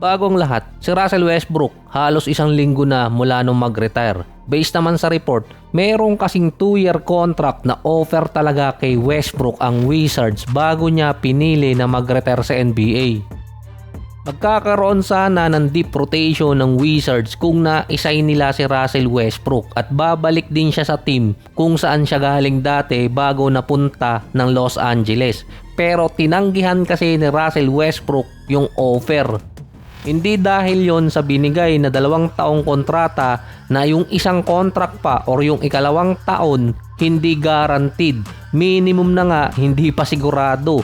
Bagong lahat, si Russell Westbrook halos isang linggo na mula nung mag-retire. Based naman sa report, merong kasing 2-year contract na offer talaga kay Westbrook ang Wizards bago niya pinili na mag-retire sa NBA. Magkakaroon sana ng deep rotation ng Wizards kung na-assign nila si Russell Westbrook at babalik din siya sa team kung saan siya galing dati bago napunta ng Los Angeles. Pero tinanggihan kasi ni Russell Westbrook yung offer. Hindi dahil yon sa binigay na 2 taong kontrata na yung isang contract pa or yung ikalawang taon hindi guaranteed. Minimum na nga hindi pa sigurado.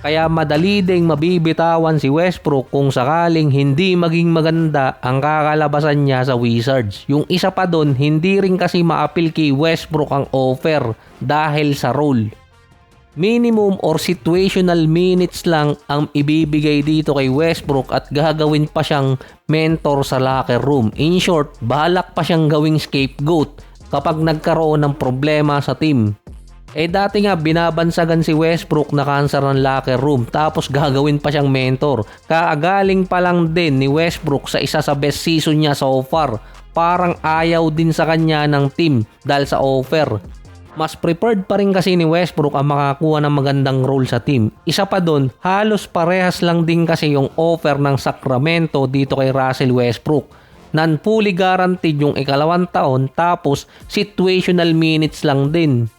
Kaya madali ding mabibitawan si Westbrook kung sakaling hindi maging maganda ang kakalabasan niya sa Wizards. Yung isa pa doon, hindi rin kasi ma-appeal kay Westbrook ang offer dahil sa role. Minimum or situational minutes lang ang ibibigay dito kay Westbrook at gagawin pa siyang mentor sa locker room. In short, balak pa siyang gawing scapegoat kapag nagkaroon ng problema sa team. Dati nga binabansagan si Westbrook na cancer ng locker room tapos gagawin pa siyang mentor. Kaagaling pa lang din ni Westbrook sa isa sa best season niya so far. Parang ayaw din sa kanya ng team dahil sa offer. Mas preferred pa rin kasi ni Westbrook ang makakuha ng magandang role sa team. Isa pa doon, halos parehas lang din kasi yung offer ng Sacramento dito kay Russell Westbrook. Non-fully guaranteed yung ikalawang taon tapos situational minutes lang din.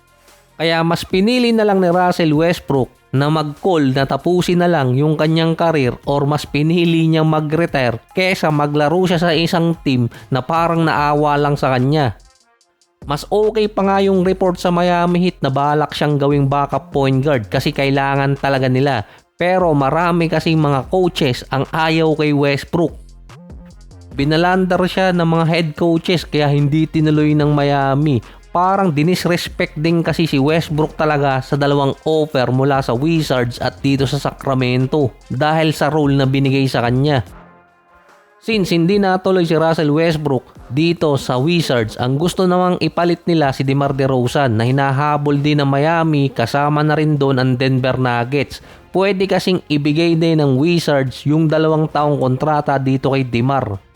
Kaya mas pinili na lang ni Russell Westbrook na mag-call na tapusin na lang yung kanyang career or mas pinili niyang mag-retire kesa maglaro siya sa isang team na parang naawa lang sa kanya. Mas okay pa nga yung report sa Miami Heat na balak siyang gawing backup point guard kasi kailangan talaga nila. Pero marami kasing mga coaches ang ayaw kay Westbrook. Binalandar siya ng mga head coaches kaya hindi tinuloy ng Miami. Parang dinisrespect din kasi si Westbrook talaga sa 2 offer mula sa Wizards at dito sa Sacramento dahil sa role na binigay sa kanya. Since hindi natuloy si Russell Westbrook dito sa Wizards, ang gusto namang ipalit nila si DeMar DeRozan na hinahabol din ng Miami kasama na rin doon ang Denver Nuggets. Pwede kasing ibigay din ng Wizards yung 2 taong kontrata dito kay DeMar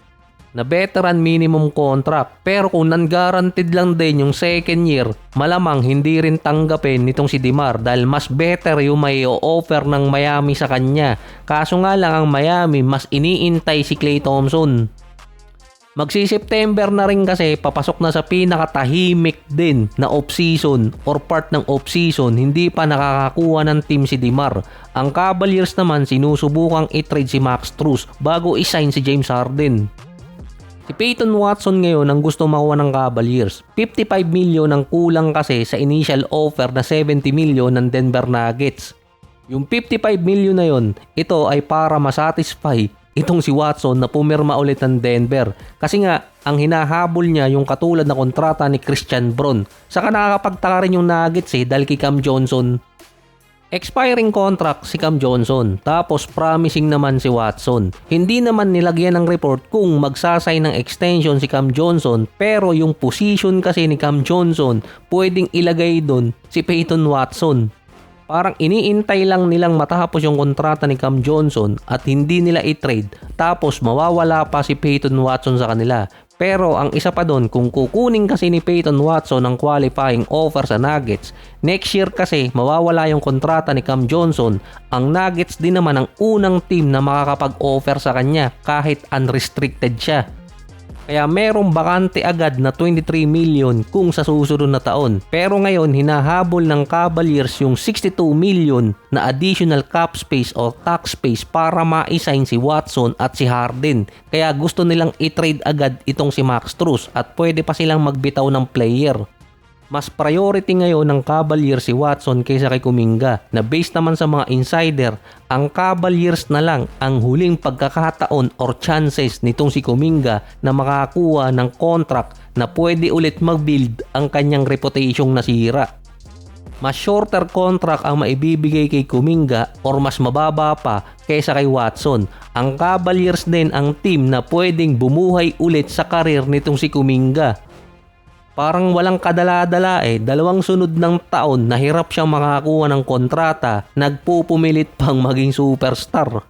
na veteran minimum contract. Pero kung non-guaranteed lang din yung second year, malamang hindi rin tanggapin nitong si DeMar dahil mas better yung may offer ng Miami sa kanya. Kaso nga lang ang Miami mas iniintay si Klay Thompson. Magsi-September na rin kasi papasok na sa pinakatahimik din na off-season or part ng off-season, hindi pa nakakakuha ng team si DeMar. Ang Cavaliers naman sinusubukang i-trade si Max Strus bago i-sign si James Harden. Si Peyton Watson ngayon ang gusto makuha ng Cavaliers. 55 million ang kulang kasi sa initial offer na 70 million ng Denver Nuggets. Yung 55 million na yon, ito ay para masatisfy itong si Watson na pumirma ulit ng Denver. Kasi nga, ang hinahabol niya yung katulad na kontrata ni Christian Braun. Saka nakakapagtaka rin yung Nuggets dahil kay Cam Johnson. Expiring contract si Cam Johnson, tapos promising naman si Watson. Hindi naman nilagyan ng report kung magsasay ng extension si Cam Johnson, pero yung position kasi ni Cam Johnson, pwedeng ilagay doon si Peyton Watson. Parang iniintay lang nilang matapos yung kontrata ni Cam Johnson at hindi nila i-trade, tapos mawawala pa si Peyton Watson sa kanila. Pero ang isa pa doon, kung kukunin kasi ni Peyton Watson ang qualifying offer sa Nuggets, next year kasi mawawala yung kontrata ni Cam Johnson. Ang Nuggets din naman ang unang team na makakapag-offer sa kanya kahit unrestricted siya. Kaya merong bakante agad na 23 million kung sa susunod na taon. Pero ngayon hinahabol ng Cavaliers yung 62 million na additional cap space o tax space para ma-assign si Watson at si Harden. Kaya gusto nilang i-trade agad itong si Max Strus at pwede pa silang magbitaw ng player. Mas priority ngayon ng Cavaliers si Watson kaysa kay Kuminga na based naman sa mga insider, ang Cavaliers na lang ang huling pagkakataon or chances nitong si Kuminga na makakuha ng contract na pwede ulit mag-build ang kanyang reputasyong nasira. Mas shorter contract ang maibibigay kay Kuminga or mas mababa pa kaysa kay Watson. Ang Cavaliers din ang team na pwedeng bumuhay ulit sa karir nitong si Kuminga. Parang walang kadala-dala 2 sunod ng taon na hirap siyang makakuha ng kontrata, nagpupumilit pang maging superstar.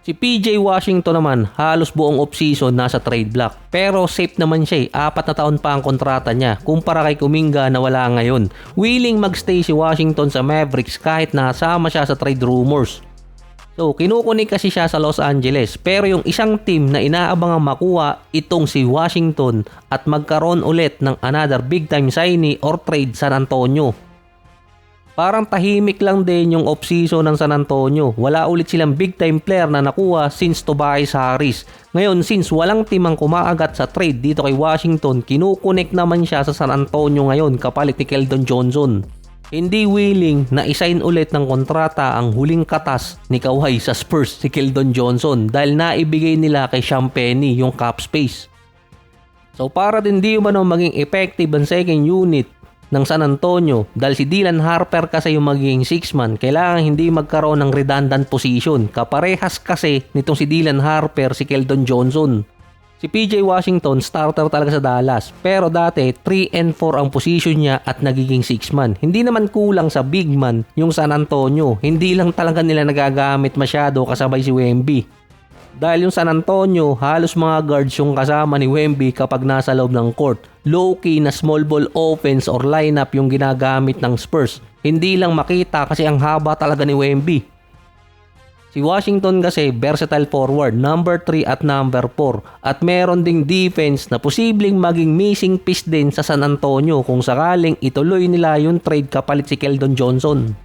Si PJ Washington naman, halos buong offseason nasa trade block. Pero safe naman siya 4 na taon pa ang kontrata niya kumpara kay Kuminga na wala ngayon. Willing magstay si Washington sa Mavericks kahit nasama siya sa trade rumors. So, kinukunik kasi siya sa Los Angeles pero yung isang team na inaabangang makuha itong si Washington at magkaroon ulit ng another big time signee or trade San Antonio. Parang tahimik lang din yung off-season ng San Antonio. Wala ulit silang big time player na nakuha since Tobias Harris. Ngayon, since walang team ang kumaagat sa trade dito kay Washington, kinukunik naman siya sa San Antonio ngayon kapalit ni Keldon Johnson. Hindi willing na isign ulit ng kontrata ang huling katas ni Kawhi sa Spurs si Keldon Johnson dahil naibigay nila kay Champagnie yung cap space. So para din di umano maging effective ang second unit ng San Antonio dahil si Dylan Harper kasi yung magiging 6-man, kailangan hindi magkaroon ng redundant position. Kaparehas kasi nitong si Dylan Harper si Keldon Johnson. Si PJ Washington starter talaga sa Dallas pero dati 3 and 4 ang position niya at nagiging 6-man. Hindi naman kulang sa big man yung San Antonio, hindi lang talaga nila nagagamit masyado kasabay si Wemby. Dahil yung San Antonio, halos mga guards yung kasama ni Wemby kapag nasa loob ng court. Low-key na small ball offense or lineup yung ginagamit ng Spurs. Hindi lang makita kasi ang haba talaga ni Wemby. Si Washington kasi versatile forward, number 3 at number 4. At meron ding defense na posibleng maging missing piece din sa San Antonio kung sakaling ituloy nila yung trade kapalit si Keldon Johnson.